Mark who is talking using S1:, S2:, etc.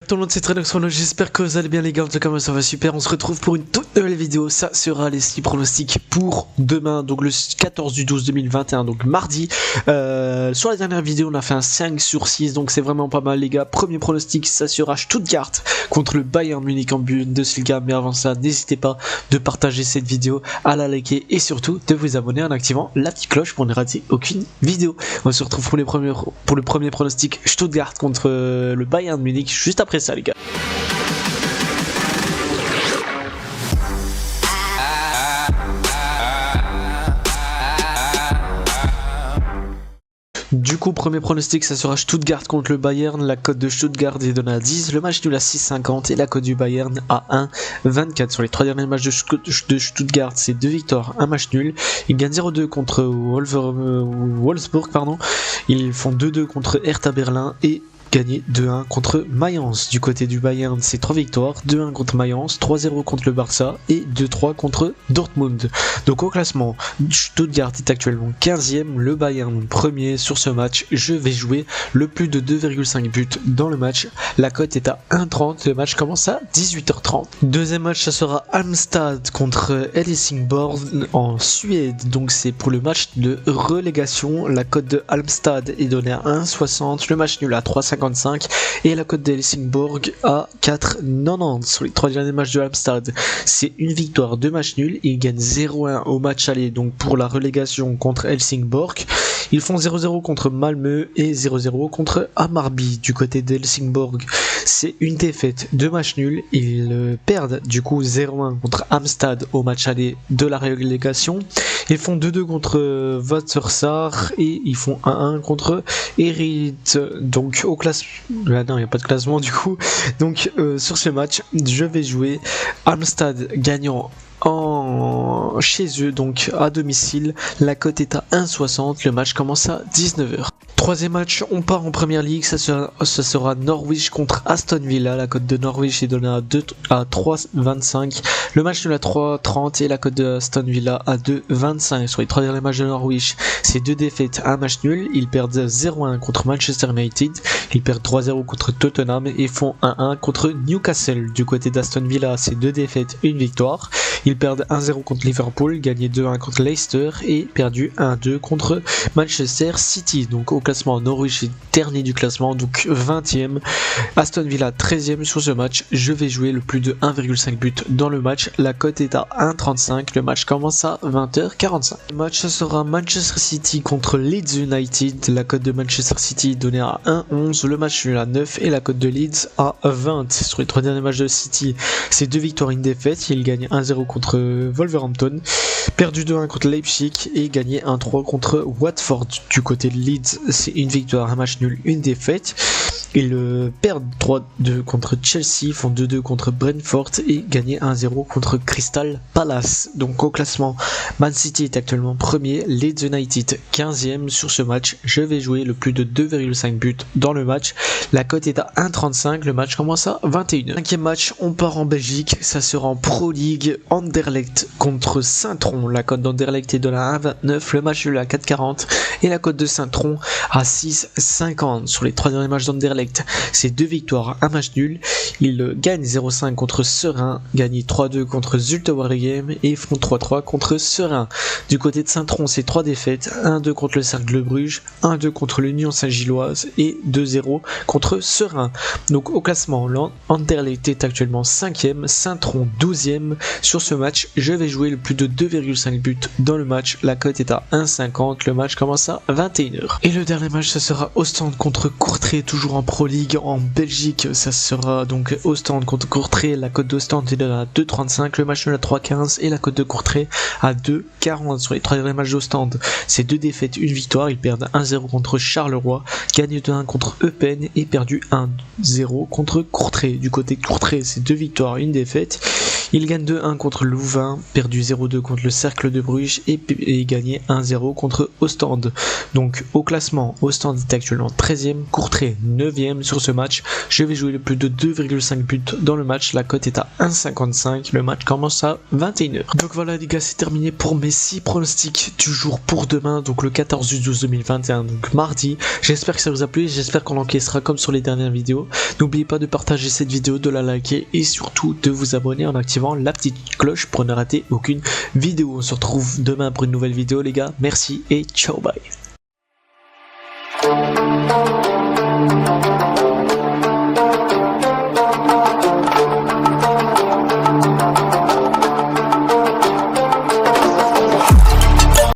S1: Tout le monde, c'est Trenoxrono, j'espère que vous allez bien les gars, en tout cas moi ça va super, on se retrouve pour une toute nouvelle vidéo, ça sera les 6 pronostics pour demain, donc le 14 du 12 2021, donc mardi. Sur la dernière vidéo on a fait un 5 sur 6, donc c'est vraiment pas mal les gars. Premier pronostic, ça sera Stuttgart contre le Bayern Munich en Bundesliga, mais avant ça n'hésitez pas de partager cette vidéo, à la liker et surtout de vous abonner en activant la petite cloche pour ne rater aucune vidéo. On se retrouve pour le premier pronostic Stuttgart contre le Bayern Munich juste après ça les gars. Du coup, premier pronostic, ça sera Stuttgart contre le Bayern. La cote de Stuttgart est donnée à 10, le match nul à 6,50 et la cote du Bayern à 1,24. Sur les 3 derniers matchs de Stuttgart, c'est 2 victoires, 1 match nul. Ils gagnent 0-2 contre Wolfsburg, Ils font 2-2 contre Hertha Berlin et gagné 2-1 contre Mayence. Du côté du Bayern, c'est 3 victoires, 2-1 contre Mayence, 3-0 contre le Barça et 2-3 contre Dortmund. Donc au classement, Stuttgart est actuellement 15e, le Bayern premier. Sur ce match, je vais jouer le plus de 2,5 buts dans le match. La cote est à 1,30, le match commence à 18h30. Deuxième match, ça sera Halmstad contre Helsingborg en Suède. Donc c'est pour le match de relégation. La cote de Halmstad est donnée à 1,60, le match nul à 3,55 et la cote de Helsingborg à 4,90. Sur les 3 derniers matchs de Halmstad, c'est une victoire, 2 matchs nuls. Ils gagnent 0-1 au match aller, donc pour la relégation contre Helsingborg. Ils font 0-0 contre Malmö et 0-0 contre Hammarby. Du côté de Helsingborg, c'est une défaite, 2 matchs nuls. Ils perdent du coup 0-1 contre Halmstad au match aller de la relégation. Ils font 2-2 contre Vatersar et ils font 1-1 contre Erit. Donc au classement, non, il n'y a pas de classement du coup. Donc sur ce match, je vais jouer Halmstad gagnant chez eux, donc à domicile. La cote est à 1,60, le match commence à 19h. Troisième match, on part en première ligue, ça sera Norwich contre Aston Villa. La cote de Norwich est donnée à 3,25, le match nul à 3,30 et la cote de Aston Villa à 2,25. Sur les 3 derniers matchs de Norwich, c'est 2 défaites, 1 match nul. Ils perdent 0-1 contre Manchester United, ils perdent 3-0 contre Tottenham et font 1-1 contre Newcastle. Du côté d'Aston Villa, c'est 2 défaites, 1 victoire. Ils perdent 1-0 contre Liverpool, gagné 2-1 contre Leicester et perdu 1-2 contre Manchester City. Donc au classement, Norwich est dernier du classement, donc 20e. Aston Villa 13e sur ce match. Je vais jouer le plus de 1,5 but dans le match. La cote est à 1,35. Le match commence à 20h45. Le match, ce sera Manchester City contre Leeds United. La cote de Manchester City est donnée à 1,11. Le match nul à 9 et la cote de Leeds à 20. Sur les 3 derniers matchs de City, c'est 2 victoires, 1 défaite. Ils gagnent 1-0 contre Wolverhampton, perdu 2-1 contre Leipzig et gagné 1-3 contre Watford. Du côté de Leeds, c'est 1 victoire, 1 match nul, 1 défaite. Ils perdent 3-2 contre Chelsea, font 2-2 contre Brentford et gagné 1-0 contre Crystal Palace. Donc au classement, Man City est actuellement premier, Leeds United 15e. Sur ce match, je vais jouer le plus de 2,5 buts dans le match. La cote est à 1,35, le match commence à 21h. Cinquième match, on part en Belgique, ça sera en Pro League, Anderlecht contre Saint-Tron. La cote d'Anderlecht est de la 1,29, le match est à 4,40 et la cote de Saint-Tron à 6,50. Sur les 3 derniers matchs d'Anderlecht, c'est 2 victoires, 1 match nul. Ils gagnent 0-5 contre Serein, gagnent 3-2 contre Zulte Waregem et font 3-3 contre Serein. Du côté de Saint-Tron, c'est 3 défaites, 1-2 contre le Cercle Bruges, 1-2 contre l'Union Saint-Gilloise et 2-0 contre Serein. Donc au classement, Anderlecht est actuellement 5e, Saint-Tron 12e. Sur ce match, je vais jouer le plus de 2,5 buts dans le match. La cote est à 1,50, le match commence à 21h. Et le dernier match, ça sera Ostende contre Courtrai, toujours en Pro League en Belgique. Ça sera donc Ostende contre Courtrai. La cote d'Ostende est à 2,35, le match nul à 3,15 et la cote de Courtrai à 2,40. Sur les 3 derniers matchs d'Ostende, c'est 2 défaites, 1 victoire. Ils perdent 1-0 contre Charleroi, gagnent 2-1 contre Eupen et perdu 1-0 contre Courtrai. Du côté de Courtrai, c'est 2 victoires, 1 défaite. Il gagne 2-1 contre Louvain, perdu 0-2 contre le Cercle de Bruges et gagné 1-0 contre Ostende. Donc au classement, Ostende est actuellement 13e, Courtrai 9e sur ce match. Je vais jouer le plus de 2,5 buts dans le match, la cote est à 1,55, le match commence à 21h. Donc voilà les gars, c'est terminé pour mes 6 pronostics du jour pour demain, donc le 14 du 12 2021, donc mardi. J'espère que ça vous a plu, j'espère qu'on encaissera comme sur les dernières vidéos. N'oubliez pas de partager cette vidéo, de la liker et surtout de vous abonner en activant la petite cloche pour ne rater aucune vidéo. On se retrouve demain pour une nouvelle vidéo les gars, merci et ciao bye.